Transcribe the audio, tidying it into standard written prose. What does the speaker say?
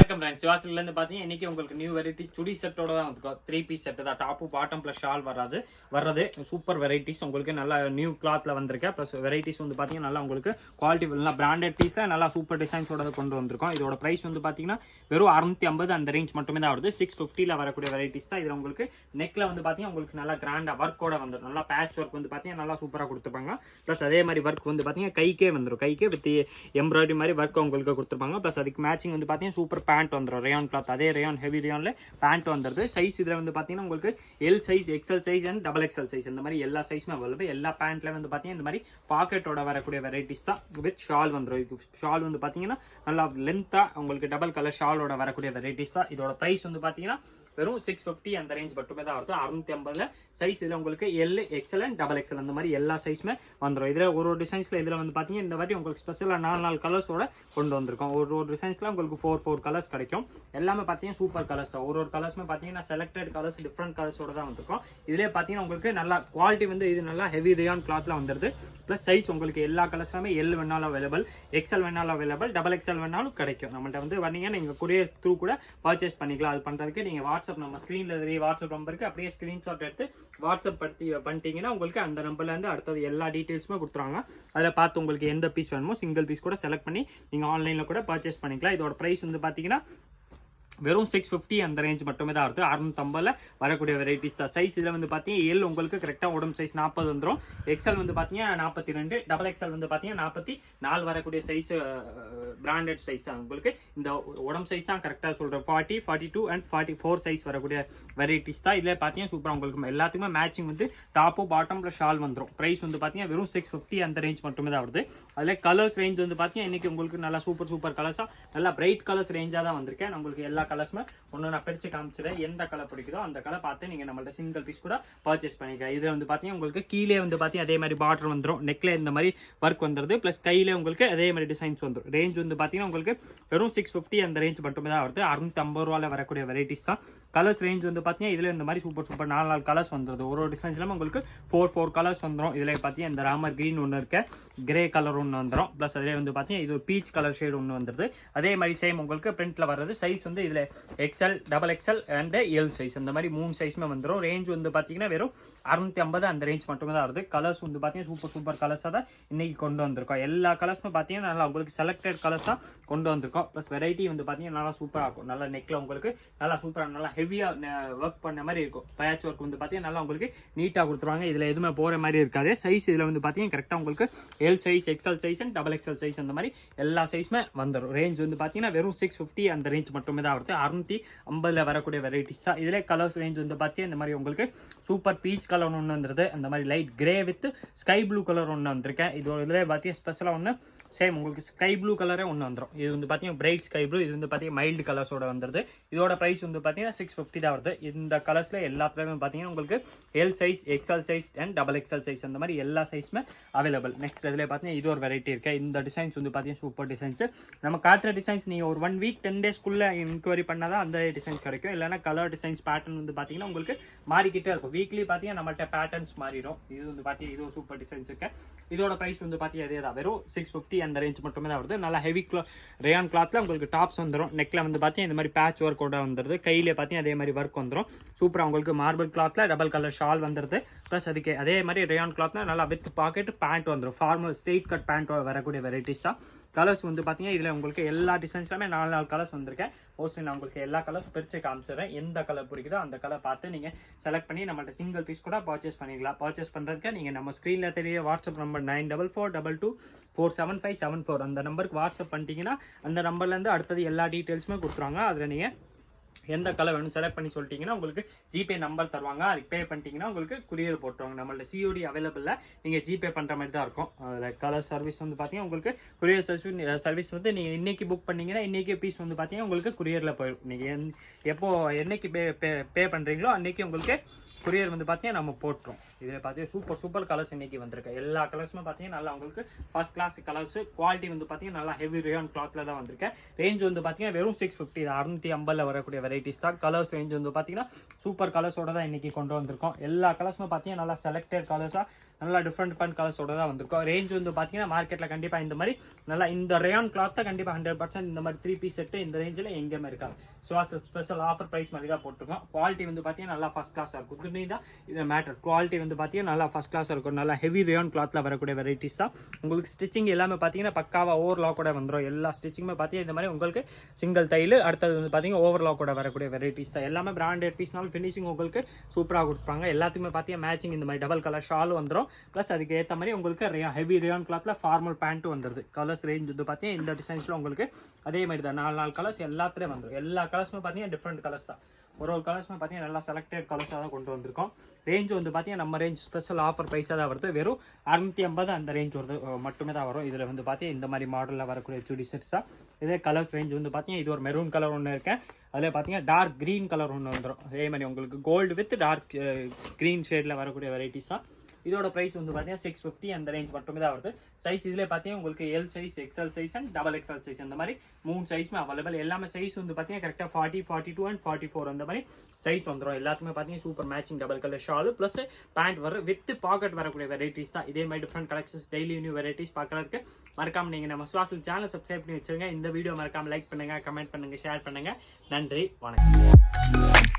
வணக்கம் ஃப்ரெண்ட்ஸ், சிவாசில இருந்து பாத்தீங்கன்னா இன்னைக்கு உங்களுக்கு நியூ வெரைட்டிஸ் சுடி செட்டோட தான் வந்துருக்கோம். 3 பீஸ் செட் தான், டாப் பாட்டம் பிளஸ் ஷால் வர்றது சூப்பர் வெரைட்டிஸ். உங்களுக்கு நல்லா நியூ கிளாத்ல வந்திருக்கேன். பிளஸ் வெரைட்டிஸ் வந்து பாத்தீங்கன்னா நல்லா உங்களுக்கு குவாலிட்டி நல்லா பிராண்டட் பீஸ்ல நல்லா சூப்பர் டிசைன்ஸோட கொண்டு வந்திருக்கோம். இதோட பிரைஸ் வந்து பாத்தீங்கன்னா வெறும் 650 அந்த ரேஞ்ச் மட்டுமே தான் வருது. 650ல வரக்கூடிய வெரைட்டிஸ் தான். இதுல உங்களுக்கு நெக்ல வந்து பாத்தீங்கன்னா உங்களுக்கு நல்லா கிராண்டா ஒர்க்கோட வந்துடும். நல்லா பேட்ச் ஒர்க் வந்து பாத்தீங்கன்னா நல்லா சூப்பரா கொடுத்துருப்பாங்க. பிளஸ் அதே மாதிரி ஒர்க் வந்து பாத்தீங்கன்னா கைக்கே வந்துடும். கைக்கே வித் எம்ப்ராய்டரி மாதிரி ஒர்க் உங்களுக்கு கொடுத்துருப்பாங்க. பிளஸ் அதுக்கு மேட்சிங் வந்து பாத்தீங்கன்னா சூப்பர் பேண்ட் வந்துடும். ரேயான் கிளாத், அதே ரேயான் ஹெவி ரேயான்ல பேண்ட் வந்துருது. சைஸ் இதுல வந்து பாத்தீங்கன்னா உங்களுக்கு L size, XL size and double XL size இந்த மாதிரி எல்லா சைஸுமே அவைலபிள். எல்லா பேண்ட்ல வந்து பாத்தீங்கன்னா இந்த மாதிரி பாக்கெட்டோட வரக்கூடிய வெரைட்டிஸ் தான். வித் ஷால் வந்துடும். இது ஷால் வந்து பாத்தீங்கன்னா நல்லா லென்த்தா உங்களுக்கு டபுள் கலர் ஷாலோட வரக்கூடிய வெரைட்டிஸ் தான். இதோட பிரைஸ் வந்து பாத்தீங்கன்னா வெறும் 650 அந்த ரேஞ்ச் மட்டுமே தான் வருது. 650ல சைஸ் இதுல உங்களுக்கு L, XL and double XL அந்த மாதிரி எல்லா சைஸுமே வந்துடும். இதுல ஒரு டிசைன்ஸ்ல இதுல வந்து பாத்தீங்கன்னா இந்த மாதிரி உங்களுக்கு ஸ்பெஷலா 4 கலர்ஸோட கொண்டு வந்திருக்கோம். ஒரு டிசைன்ஸ்ல உங்களுக்கு 4 கலர்ஸ் கிடைக்கும். எல்லாமே பாத்தீங்கன்னா சூப்பர் கலர்ஸ் தான். ஒரு கலர்ஸ்மே பாத்தீங்கன்னா செலக்டட் கலர்ஸ், டிஃப்ரெண்ட் கலர்ஸோட தான் வந்திருக்கும். இதுலயே பாத்தீங்கன்னா உங்களுக்கு நல்லா குவாலிட்டி வந்து இது நல்லா ஹெவி ரேயான் கிளாத்ல வந்துருது. பிளஸ் சைஸ் உங்களுக்கு எல்லா கலர்ஸ்லுமே எல் வேணாலும் அவைலபிள், எக்ஸ்எல் வேணாலும் அவைலபிள், டபுள் எக்ஸ்எல் வேணாலும் கிடைக்கும். நம்மள்ட்ட வந்து வந்தீங்கன்னா நீங்க கொரியர் த்ரூ கூட பர்ச்சேஸ் பண்ணிக்கலாம். அது பண்றதுக்கு நீங்க வாட்ஸ்அப் நம்ம ஸ்கிரீன்ல தெரிய வாட்ஸ்அப் நம்பருக்கு அப்படியே ஸ்கிரீன்ஷாட் எடுத்து வாட்ஸ்அப் பண்ணிட்டீங்கன்னா உங்களுக்கு அந்த நம்பர்ல இருந்து அடுத்தது எல்லா டீடைல்ஸுமே கொடுத்துருவாங்க. அதில் பார்த்து உங்களுக்கு எந்த பீஸ் வேணுமோ சிங்கிள் பீஸ் கூட செலக்ட் பண்ணி நீங்க ஆன்லைன்ல கூட பர்ச்சேஸ் பண்ணிக்கலாம். இதோட பிரைஸ் வந்து பாத்தீங்கன்னா வெறும் 650 அந்த ரேஞ்ச் மட்டுமே தான் வருது. 650ல வரக்கூடிய வெரைட்டிஸ் தான். சைஸ் இதுல வந்து பாத்தீங்கன்னா எல் உங்களுக்கு கரெக்டா உடம்பு சைஸ் 40 வந்துடும். எக்ஸ்எல் வந்து பாத்தீங்கன்னா 42, டபுள் எக்ஸ்எல் வந்து பாத்தீங்கன்னா 44 வரக்கூடிய சைஸ் பிராண்டட் சைஸ் தான். உங்களுக்கு இந்த உடம்பு சைஸ் தான் கரெக்டா சொல்றேன். 40, 42 அண்ட் 44 சைஸ் வரக்கூடிய வெரைட்டிஸ் தான். இதுல பாத்தீங்கன்னா சூப்பரா உங்களுக்கு எல்லாத்துக்குமே மேட்சிங் வந்து டாப்போ பாட்டம்ல ஷால் வந்துடும். பிரைஸ் வந்து பாத்தீங்கன்னா வெறும் 650 அந்த ரேஞ்ச் மட்டுமே தான் வருது. அதுல கலர்ஸ் ரேஞ்ச் வந்து பாத்தீங்கன்னா இன்னைக்கு உங்களுக்கு நல்லா சூப்பர் கலர்ஸா நல்லா பிரைட் கலர்ஸ் ரேஞ்சா தான் வந்திருக்கேன். உங்களுக்கு எல்லா கலர்ஸ்மே ஒன்னு நான் பிரிச்சு காமிச்சிடுறேன். எந்த கலர் பிடிக்குதோ அந்த கலர் பார்த்து நீங்க நம்மள்ட்ட சிங்கிள் பீஸ் கூட பர்ச்சேஸ் பண்ணிக்கலாம். இதுல வந்து பாத்தீங்கன்னா உங்களுக்கு கீழே வந்து பாத்தீங்கன்னா அதே மாதிரி பார்டர் வந்துடும். நெக்ல இந்த மாதிரி ஒர்க் வந்துருது. பிளஸ் கையில உங்களுக்கு அதே மாதிரி டிசைன்ஸ் வந்துடும். ரேஞ்ச் வந்து பாத்தீங்கன்னா உங்களுக்கு வெறும் 650 அந்த ரேஞ்ச் மட்டுமே தான் வருது. 650 ரூபாயில வரக்கூடிய வெரைட்டிஸ் தான். கலர்ஸ் ரேஞ்ச் வந்து பாத்தீங்கன்னா இதுல இந்த மாதிரி சூப்பர் 4 கலர்ஸ் வந்துருது. ஒரு டிசைன்ஸ்ல உங்களுக்கு 4 கலர்ஸ் வந்துடும். இதுல பாத்தீங்கன்னா இந்த ராமர் கிரீன் ஒன்னு இருக்கு, கிரே கலர் ஒன்னு வந்துடும். பிளஸ் அதுல வந்து பாத்தீங்கன்னா இது பீச் கலர் ஷேட் ஒன்னு வந்துருது. அதே மாதிரி சேம் உங்களுக்கு பிரிண்ட்ல வர்றது. சைஸ் வந்து இதுல XL, double XL and L size அந்த மாதிரி 3 சைஸ்மே வந்துடும். ரேஞ்ச் வந்து பாத்தீங்கன்னா வெறும் 650 அந்த ரேஞ்ச் மட்டுமே தான் வருது. கலர்ஸ் வந்து பாத்தீங்கன்னா சூப்பர் கலர்ஸா தான் இன்னைக்கு கொண்டு வந்திருக்கோம். எல்லா கலர்ஸுமே பாத்தீங்கன்னா நல்லா உங்களுக்கு செலக்டட் கலர்ஸ் தான் கொண்டு வந்திருக்கோம். பிளஸ் வெரைட்டி வந்து பாத்தீங்கன்னா நல்லா சூப்பரா இருக்கும். நல்லா நெக்ல உங்களுக்கு நல்லா சூப்பரா நல்லா ஹெவியா ஒர்க் பண்ண மாதிரி இருக்கும். பேட்ச் ஒர்க் வந்து பாத்தீங்கன்னா நல்லா உங்களுக்கு நீட்டா கொடுத்துருவாங்க. இதுல எதுவுமே போற மாதிரி இருக்காது. சைஸ் இதுல வந்து பாத்தீங்கன்னா கரெக்டா உங்களுக்கு L size, XL size and double XL size அந்த மாதிரி எல்லா சைஸுமே வந்துடும். ரேஞ்ச் வந்து பாத்தீங்கன்னா வெறும் 650 அந்த ரேஞ்ச் மட்டுமே தான் வருது. 650ல வரக்கூடிய வெரைட்டிஸ் தான். இதுல கலர்ஸ் ரேஞ்ச் வந்து பாத்தீங்கன்னா இந்த மாதிரி உங்களுக்கு சூப்பர் பீச் கலர் ஒன்று வந்துருது. அந்த மாதிரி light grey with sky blue colour ஒன்று வந்திருக்கேன். இதோட இதுல பாத்தீங்கன்னா ஸ்பெஷலா ஒன்று சேம் உங்களுக்கு ஸ்கை ப்ளூ கலரே ஒன்று வந்துடும். இது வந்து பாத்தீங்கன்னா பிரைட் ஸ்கை ப்ளூ. இது வந்து பாத்தீங்கன்னா மைல்டு கலர்ஸோட வந்துருது. இதோட பிரைஸ் வந்து பாத்தீங்கன்னா 650 தான் வருது. இந்த கலர்ஸ்ல எல்லாத்துலயுமே பாத்தீங்கன்னா உங்களுக்கு L size, XL size and double XL size அந்த மாதிரி எல்லா சைஸுமே அவைலபிள். நெக்ஸ்ட் இதுல பாத்தீங்கன்னா இது ஒரு வெரைட்டி இருக்கு. இந்த டிசைன்ஸ் வந்து பாத்தீங்கன்னா சூப்பர் டிசைன்ஸ். நம்ம காட்டுற டிசைன்ஸ் நீங்க ஒரு 1 வீக் 10 டேஸ்க்குள்ள இன்கொயரி பண்ணாதான் அந்த டிசைன்ஸ் கிடைக்கும். இல்லைன்னா கலர் டிசைன்ஸ் பேட்டர்ன் வந்து பாத்தீங்கன்னா உங்களுக்கு மாறிக்கிட்டே இருக்கும். வீக்லி பாத்தீங்கன்னா நம்மள்ட்ட பேட்டர்ன்ஸ் மாறிடும். இது வந்து பாத்தீங்கன்னா இது ஒரு சூப்பர் டிசைன்ஸ் இருக்கு. இதோட பிரைஸ் வந்து பாத்தீங்கன்னா அதே தான், வெறும் 650 அந்த ரேஞ்ச் மட்டுமே தான் வருது. நல்லா ஹெவி ரேயான் கிளாத்ல உங்களுக்கு டாப்ஸ் வந்துடும். நெக்ல வந்து பாத்தீங்கன்னா இந்த மாதிரி பேட்ச் ஒர்க்கோட வந்துருது. கையில பாத்தீங்கன்னா அதே மாதிரி ஒர்க் வந்துடும். சூப்பரா உங்களுக்கு மார்பிள் கிளாத்ல டபுள் கலர் ஷால் வந்துருது. பிளஸ் அதுக்கு அதே மாதிரி ரேயான் கிளாத்ல நல்லா வித் பாக்கெட் பேண்ட் வந்துடும். ஃபார்மல் ஸ்ட்ரெயிட் கட் பேண்ட் வரக்கூடிய வெரைட்டிஸ் தான். கலர்ஸ் வந்து பாத்தீங்கன்னா இதுல உங்களுக்கு எல்லா டிசைன்ஸ்லுமே 4 கலர்ஸ் வந்திருக்கேன். மோஸ்ட்லி நான் உங்களுக்கு எல்லா கலர்ஸ் பிரிச்சு காமிச்சிடுறேன். எந்த கலர் பிடிக்குதோ அந்த கலர் பார்த்து நீங்க செலக்ட் பண்ணி நம்மள்ட்ட சிங்கிள் பீஸ் கூட பர்ச்சேஸ் பண்ணிக்கலாம். பர்ச்சேஸ் பண்றதுக்கு நீங்க நம்ம ஸ்கிரீன்ல தெரிய வாட்ஸ்அப் நம்பர் 9442247574 அந்த நம்பருக்கு வாட்ஸ்அப் பண்ணிட்டீங்கன்னா அந்த நம்பர்ல இருந்து அடுத்தது எல்லா டீடைல்ஸுமே கொடுத்துருவாங்க. அதுல நீங்க எந்த கலர் வேணும் செலக்ட் பண்ணி சொல்லிட்டீங்கன்னா உங்களுக்கு ஜிபே நம்பர் தருவாங்க. அதுக்கு பே பண்ணிட்டீங்கன்னா உங்களுக்கு குரியர் போட்டுருவாங்க. நம்மள்ட்ட சிஓடி அவைலபிள்ல நீங்க ஜிபே பண்ற மாதிரி தான் இருக்கும். அதில் கலர் சர்வீஸ் வந்து பாத்தீங்கன்னா உங்களுக்கு குரியர் சர்வீஸ் வந்து நீங்க இன்னைக்கு புக் பண்ணீங்கன்னா இன்னைக்கு பீஸ் வந்து பாத்தீங்கன்னா உங்களுக்கு குரியர்ல போயிடும். நீங்க எப்போ என்னைக்கு பே பண்றீங்களோ அன்னைக்கு உங்களுக்கு குரியர் வந்து பாத்தீங்கன்னா நம்ம போட்டுரும். இதுல பாத்தீங்கன்னா சூப்பர் கலர்ஸ் இன்னைக்கு வந்திருக்கு. எல்லா கலர்ஸுமே பாத்தீங்கன்னா நல்லா உங்களுக்கு ஃபர்ஸ்ட் கிளாஸ் கலர்ஸ். குவாலிட்டி வந்து பாத்தீங்கன்னா நல்லா ஹெவி ரேயான் கிளாத்ல தான் வந்திருக்கு. ரேஞ்ச் வந்து பாத்தீங்கன்னா வெறும் 650 650ல வரக்கூடிய வெரைட்டிஸ் தான். கலர்ஸ் ரேஞ்ச் வந்து பாத்தீங்கன்னா சூப்பர் கலர்ஸோட தான் இன்னைக்கு கொண்டு வந்திருக்கோம். எல்லா கலர்ஸுமே பாத்தீங்கன்னா நல்லா செலக்டட் கலர்ஸா நல்லா டிஃப்ரெண்ட் கலர்ஸோட தான் வந்திருக்கும். ரேஞ்ச் வந்து பார்த்தீங்கன்னா மார்க்கெட்டில் கண்டிப்பாக இந்த மாதிரி நல்லா இந்த ரேயான் கிளாத்தை கண்டிப்பாக 100% இந்த மாதிரி 3 பீஸ் செட்டு இந்த ரேஞ்சில் எங்கேயுமே இருக்காது. சுவாசல் ஸ்பெஷல் ஆஃபர் ப்ரைஸ் மாதிரி தான் போட்டிருக்கோம். குவாலிட்டி வந்து பார்த்தீங்கன்னா நல்லா ஃபர்ஸ்ட் கிளாஸாக இருக்கும். துணி தான் இது மேட்டர். குவாலிட்டி வந்து பார்த்தீங்கன்னா நல்லா ஃபர்ஸ்ட் கிளாஸாக இருக்கும். நல்லா ஹெவி ரேயான் கிளாத்தில் வரக்கூடிய வெரைட்டிஸ் தான். உங்களுக்கு ஸ்டிச்சிங் எல்லாமே பார்த்தீங்கன்னா பக்காவாக ஓவர்லாக்கோட வந்துடும். எல்லா ஸ்டிச்சிங்குமே பார்த்தீங்கன்னா இந்த மாதிரி உங்களுக்கு சிங்கிள் தையல், அடுத்தது வந்து பார்த்தீங்கன்னா ஓவர்லாக்கோட வரக்கூடிய வெரைட்டிஸ் தான். எல்லாமே பிராண்டட் பீஸ்னாலும் ஃபினிஷிங் உங்களுக்கு சூப்பராக கொடுப்பாங்க. எல்லாத்துக்குமே பார்த்தீங்கன்னா மேட்சிங் இந்த மாதிரி டபுள் கலர் ஷால் வந்துடும். ப்ளஸ் அதுக்கு ஏற்ற மாதிரி உங்களுக்கு ஹெவி ரேயான் கிளாத்தில் ஃபார்மல் பேண்ட்டும் வந்துடுது. கலர்ஸ் ரேஞ்ச் வந்து பார்த்தீங்கன்னா இந்த டிசைன்ஸில் உங்களுக்கு அதே மாதிரி தான் 4 கலர்ஸ் எல்லாத்துலேயும் வந்துடும். எல்லா கலர்ஸுமே பார்த்தீங்கன்னா டிஃப்ரெண்ட் கலர்ஸ் தான். ஒரு கலர்ஸ்மே பார்த்தீங்கன்னா நல்லா செலக்டட் கலர்ஸாக தான் கொண்டு வந்திருக்கோம். ரேஞ்ச் வந்து பார்த்தீங்கன்னா நம்ம ரேஞ்ச் ஸ்பெஷல் ஆஃபர் ப்ரைஸாக தான் வருது. வெறும் 650 அந்த ரேஞ்ச் வருது மட்டுமே தான் வரும். இதில் வந்து பார்த்தீங்கன்னா இந்த மாதிரி மாடலில் வரக்கூடிய சுடி செட்ஸ் தான். இதே கலர்ஸ் ரேஞ்ச் வந்து பார்த்தீங்கன்னா இது ஒரு மெரூன் கலர் ஒன்று இருக்கேன். அதில் பார்த்தீங்கன்னா டார்க் க்ரீன் கலர் ஒன்று வந்துடும். அதே மாதிரி உங்களுக்கு கோல்டு வித் டார்க் க்ரீன் ஷேடில் வரக்கூடிய வெரைட்டிஸ் தான். இதோட ப்ரைஸ் வந்து பார்த்தீங்கன்னா 650 அந்த ரேஞ்ச் மட்டுமே தான் வருது. சைஸ் இதில் பார்த்தீங்கன்னா உங்களுக்கு L size, XL size and XXL size அந்த மாதிரி 3 சைஸுமே அவைலபிள். எல்லாமே சைஸ் வந்து பார்த்தீங்கன்னா கரெக்டாக 40, 42 அண்ட் 44 அந்த மாதிரி சைஸ் வந்துடும். எல்லாத்துமே பார்த்தீங்கன்னா super matching double colour shawl plus pant வரும் வித் பாக்கெட் வரக்கூடிய வெரைட்டிஸ் தான். இதே மாதிரி different collections daily new varieties பார்க்கறதுக்கு மறக்காம நீங்கள் நம்ம சுவாசல் சேனல் சப்ஸ்கிரைப் பண்ணி வச்சிருங்க. இந்த வீடியோ மறக்காம லைக் பண்ணுங்க, கமெண்ட் பண்ணுங்க, ஷேர் பண்ணுங்க. நன்றி, வணக்கம்.